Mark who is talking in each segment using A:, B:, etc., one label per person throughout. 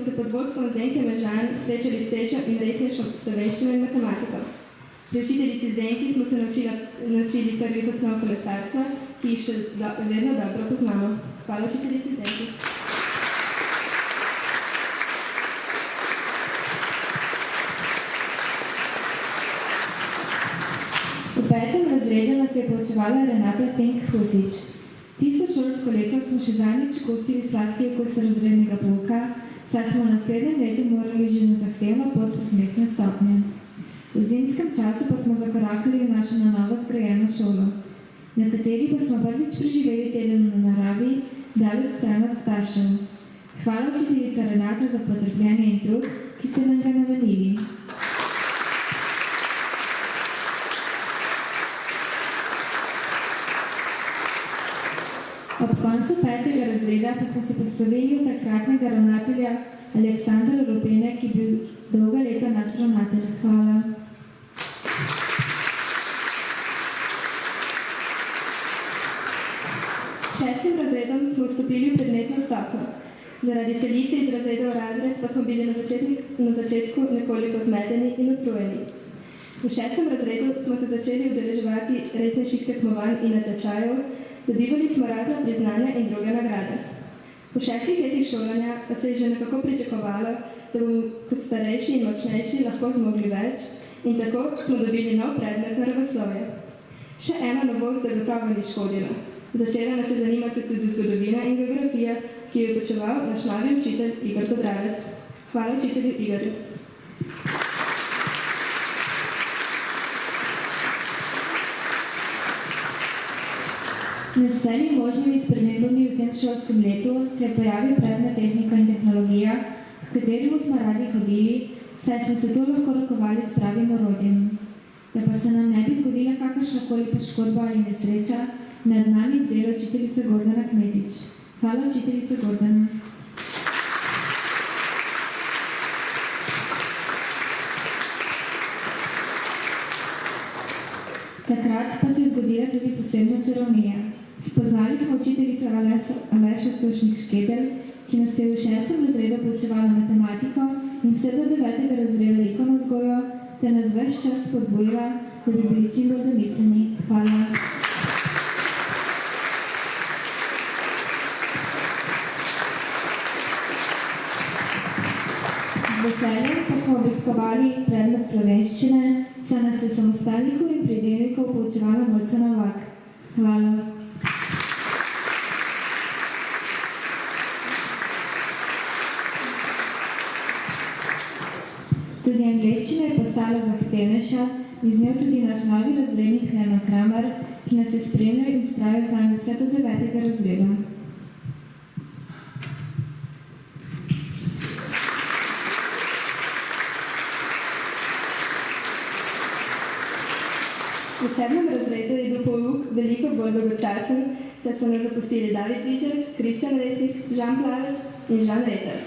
A: se pod vodstvom Zdenke Mežan srečali s tečo in resnejšo slovenščino in matematiko. Pri učiteljici Zdenki smo se naučili prvih osnov kolesarstva, ki jih še vedno dobro poznamo. Hvala učiteljici Zdenki. V 5. razredu nas je poučevala Renata Fink-Huzič. Tisto šolsko leto smo še zadnjič kosili sladki okus razrednega pouka, saj smo v naslednjem letu morali že na zahtevno pot predmetne stopnje. V zimskem času pa smo zakorakali v našo na novo zgrajeno šolo. Nekateri pa smo prvič preživeli teden na naravi, daleč stran od staršev. Hvala učiteljica Renata za potrpljenje in trud, ki ste nam ga namenili. Ob koncu 5. razreda pa smo se poslovili od takratnega ravnatelja Aleksandra Rupene, ki je bil dolga leta naš ravnatelj. Hvala. S 6. razredom smo vstopili v predmetno stopnjo. Zaradi selitve iz razreda v razred pa smo bili na začetku nekoliko zmedeni in utrujeni. V 6. razredu smo se začeli udeleževati resnejših tekmovanj in natečajev, dobivali smo razna priznanja in druge nagrade. V 6 letih šolanja pa se je že nekako pričakovalo, da bomo kot starejši in močnejši lahko zmogli več in tako smo dobili nov predmet naravoslovje. Še ena novost, da gotovo ni škodila. Začela nas je zanimati tudi zgodovina in geografija, ki jo je poučeval naš novi učitelj Igor Zadravec. Hvala učitelju Igorju. Med vsemi možnimi spremembami v tem šolskem letu se je pojavil predmet tehnika in tehnologija, v kateremu smo radi hodili, saj smo se to lahko rokovali s pravim orodjem. Da pa se nam ne bi zgodila kakršnakoli poškodba ali nesreča, nad nami bdela učiteljica Gordana Kmetič. Hvala učiteljica Gordana. Takrat pa se je zgodila tudi posebna čarovnija. Spoznali smo učiteljico Alešo Sušnik-Škedel, ki nas je v 6. razredu poučevala matematiko in vse do 9. razreda likovno vzgojo, ter nas ves čas spodbujala, da bi bili čim bolj domisleni. Hvala. Z veseljem pa smo obiskovali predmet slovenščine, saj nas je samostalnikov in pridevnikov poučevala Mojca Novak. Hvala. Tudi angleščina je postala zahtevnejša in z njo tudi naš novi razrednik Klemen Kramer, ki nas je spremljal in vztrajal z nami vse do 9. razreda. V 7. razredu je bil pouk veliko bolj dolgočasen, saj so nas zapustili David Vizer, Kristjan Resnik, Žan Plavec in Žan Reter.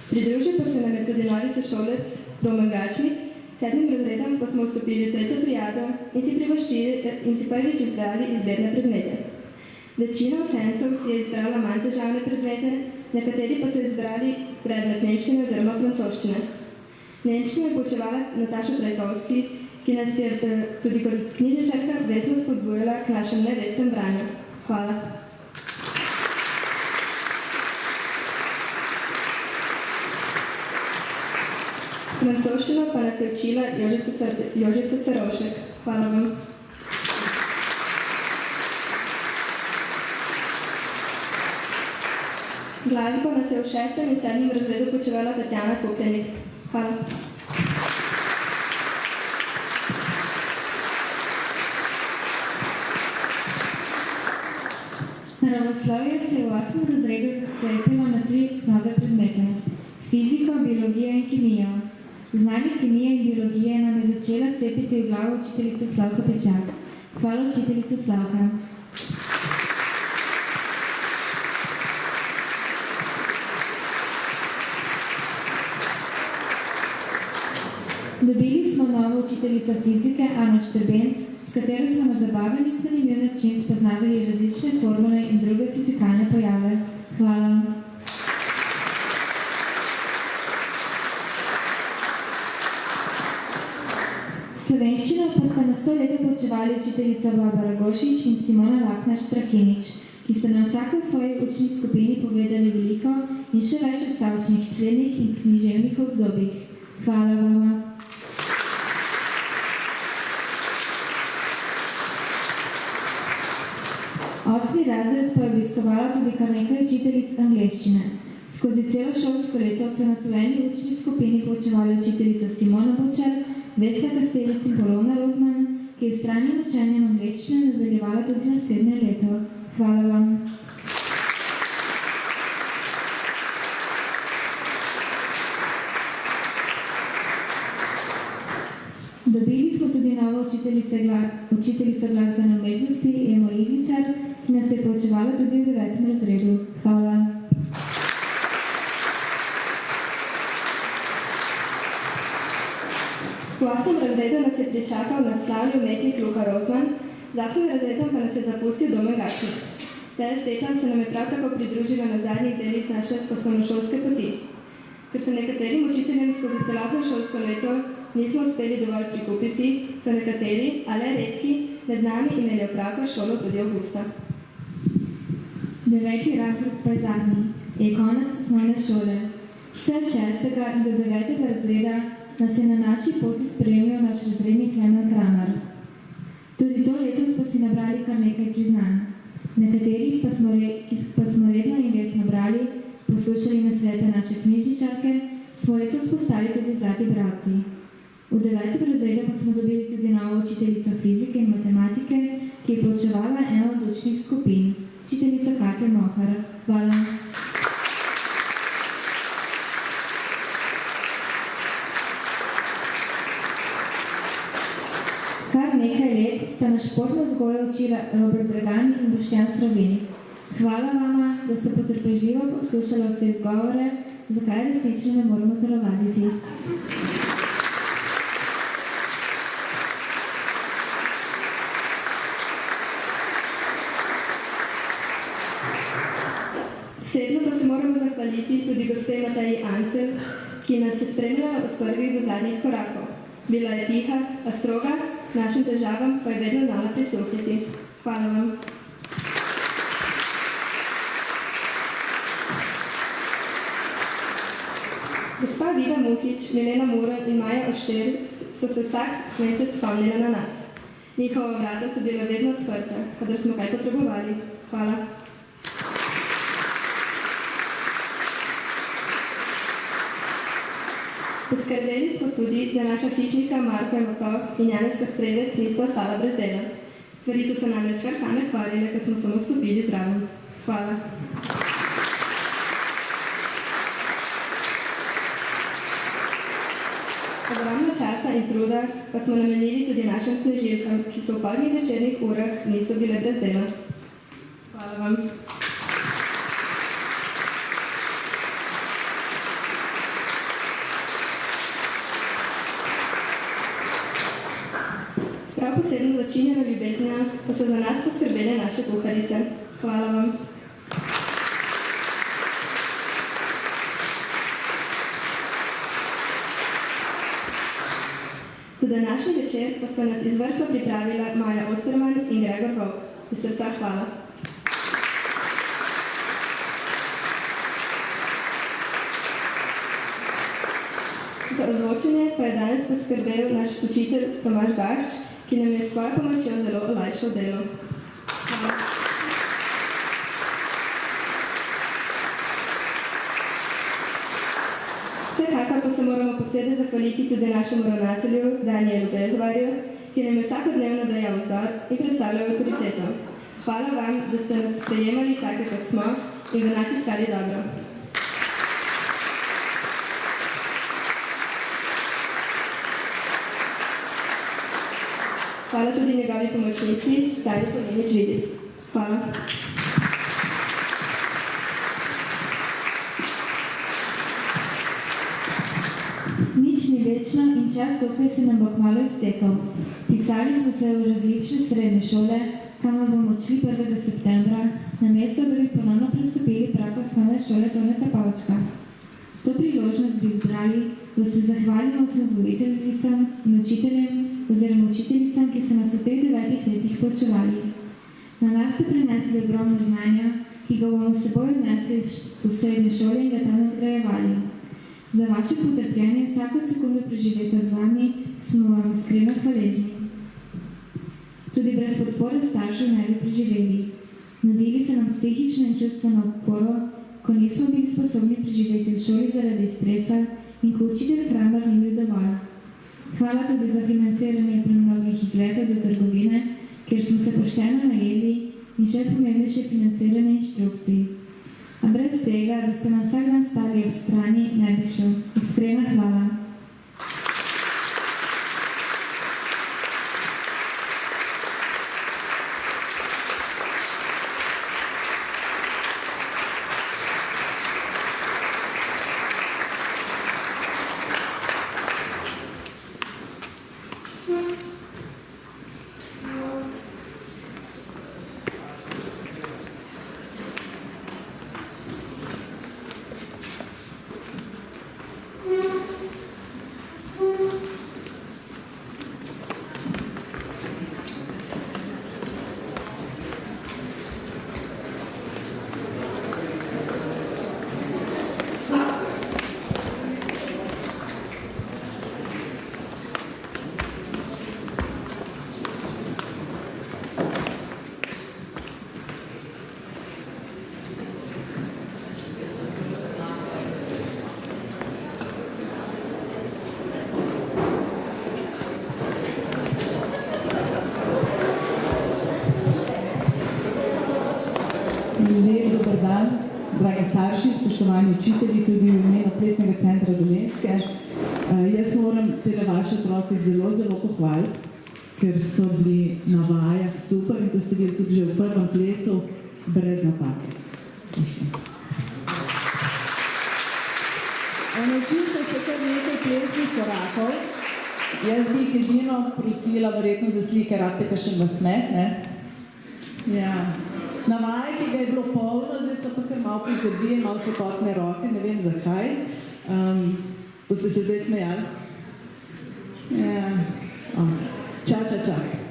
A: Pridružil pa se nam je tudi novi sošolec Domen Gačnik, 7. razredom pa smo vstopili v 3. triado in si prvič izbrali izbirne predmete. Večina učencev si je izbrala manj težavne predmete, nekateri pa so izbrali predmet nemščine oziroma francoščine. Nemščino je poučevala Nataša Trajkovski, ki nas je tudi kot knjižničarka vesno spodbujala k našem nevestnem branju. Hvala. Francoščino pa nas je učila Jožica Cerovšek. Hvala vam. Glasbo nas je v 6. in 7. razredu poučevala Tatjana Kupljenik. Hvala. Naravoslovje se je v 8. razredu razcepilo na 3 nove predmete. Fiziko, biologijo in kemijo. Znanje kemije in biologije nam je začela cepiti v glavo učiteljica Slavka Pečak. Hvala učiteljica Slavka. Dobili smo novo učiteljico fizike Ano Štrbenc, s katero smo na zabaven in zanimiv način spoznavali različne formule in druge fizikalne pojave. Hvala.
B: Slovenščino pa sta na 100 let poučevali učiteljica Barbara Goršič in Simona Lakner-Strahinič, ki sta na vsako svoji učni skupini povedali veliko in še več o stavčnih členih in književnih obdobjih. Hvala vama. Osmi razred pa je obiskovala tudi kar nekaj učiteljic angleščine. Skozi celo šolsko leto so na svoji učni skupini poučevali učiteljica Simona Bučar, Vesna Kastelic in Polona Rozman, ki je s trajnim učenjem angleščine nadaljevala tudi naslednje leto. Hvala vam. Dobili smo tudi novo učiteljico glasbene umetnosti, Emo Igličar, ki nas je poučevala tudi v 9. razredu. Hvala.
A: V 8. razredu nas je pričakal naslavni umetnik Luka Rozman, z 8. razredom pa nas je zapustil Domen Gačnik. Teja Stefan se nam je prav tako pridružila na zadnjih delih naše osnovnošolske poti. Ker se nekaterim učiteljem skozi celotno šolsko leto nismo uspeli dovolj prikupiti, so nekateri, ale redki, med nami imeli opravko šolo tudi avgusta.
B: 9. razred pa je zadnji, je konec osnovne šole. Vse od 6. in do 9. razreda nas je na naši poti spremljal naš razrednik Klemen Kramer. Tudi to letos pa si nabrali kar nekaj priznanj. Nekateri pa smo redno in resno brali, poslušali nasvete naše knjižničarke, smo letos postali tudi zlati bralci. V 9. razredu pa smo dobili tudi novo učiteljico fizike in matematike, ki je poučevala eno od učnih skupin, učiteljica Katja Mohar. Hvala. Kar nekaj let sta na športno vzgojo učila Robert Bregan in Boštjan Sravin. Hvala vama, da ste potrpežljivo poslušali vse izgovore, zakaj resnično ne moramo telovaditi.
A: Posebno pa se moramo zahvaliti tudi gospe Mateji Ancel, ki nas je spremljala od prvih do zadnjih korakov. Bila je tiha, a stroga, našim težavam pa je vedno znala prisluhniti. Hvala vam. Gospa Vida Mukič, Milena Muran in Maja Ošter so se vsak mesec spomnila na nas. Njihova vrata so bila vedno odprta, kadar smo kaj potrebovali. Hvala. Poskrbeli smo tudi, da naša hišnika Marko Makov in Janez Kastrevec nista ostala brez dela. Stvari so se namreč kar same kvarile, ko smo samo stopili zraven. Hvala. Ogromno časa in truda pa smo namenili tudi našim snežilkam, ki so v podnjih večernih urah niso bile brez dela. Hvala vam. Prav posebno začinjeno ljubeznjo pa so za nas poskrbele naše kuharice. Hvala vam. Za današnji večer pa sta nas izvrstno pripravila Maja Osterman in Gregor Vovk. Iz srca hvala. Za ozvočenje pa je danes poskrbel naš učitelj Tomaž Gašč, ki nam je s svojo pomočjo zelo olajšal delo. Hvala. Vsekakor pa se moramo posebej zahvaliti tudi našemu ravnatelju Danielu Bezvarju, ki nam je vsakodnevno dajal vzor in predstavljal avtoriteto. Hvala vam, da ste nas sprejemali take, kot smo in v nas iskali dobro. Hvala tudi njegovi pomočnici, Stari Pomenič Vidic. Hvala.
B: Nič ni večno in čas tukaj se nam bo kmalu iztekel. Pisali smo se v različne srednje šole, kamor bomo odšli 1. septembra, namesto da bi ponovno prestopili prag osnovne šole Toneta Pavčka. To priložnost bi izbrali, da se zahvalimo vsem vzgojiteljicam in učiteljem, oziroma učiteljicam, ki so nas v teh 9 letih poučevali. Na nas ste prinesli ogromno znanja, ki ga bomo s seboj odnesli v srednje šole in ga tam nadgrajevali. Za vaše potrpljenje vsako sekundo preživeti z vami smo vam iskreno hvaležni. Tudi brez podpore staršev ne bi preživeli. Nudili so nam psihično in čustveno oporo, ko nismo bili sposobni preživeti v šoli zaradi stresa in ko učitelj Kramer ni bil dovolj. Hvala tudi za financiranje pri mnogih izletov do trgovine, kjer smo se pošteno najeli in še pomembnejše financiranje inštrukcij. A brez tega, da ste nam vsak dan stali ob strani, ne bi šlo. Iskrena hvala.
C: Lep dober dan, dragi starši, spoštovani učitelji, tudi v imenu Plesnega centra Dolenjske. Jaz moram tele vaše otroke zelo pohvaliti, ker so bili na vajah super in to ste bili tudi že v prvem plesu brez napake. Naučili so se kar nekaj plesnih korakov. Jaz bi jih edino prosila, verjetno za slike, rabite kakšen nasmeh, ne? Ja. Na vaji, ki ga je bilo polno, zdaj so pa kar malo pozabije, malo so potne roke, ne vem zakaj. Boste se zdaj smejali? Ja. Ča.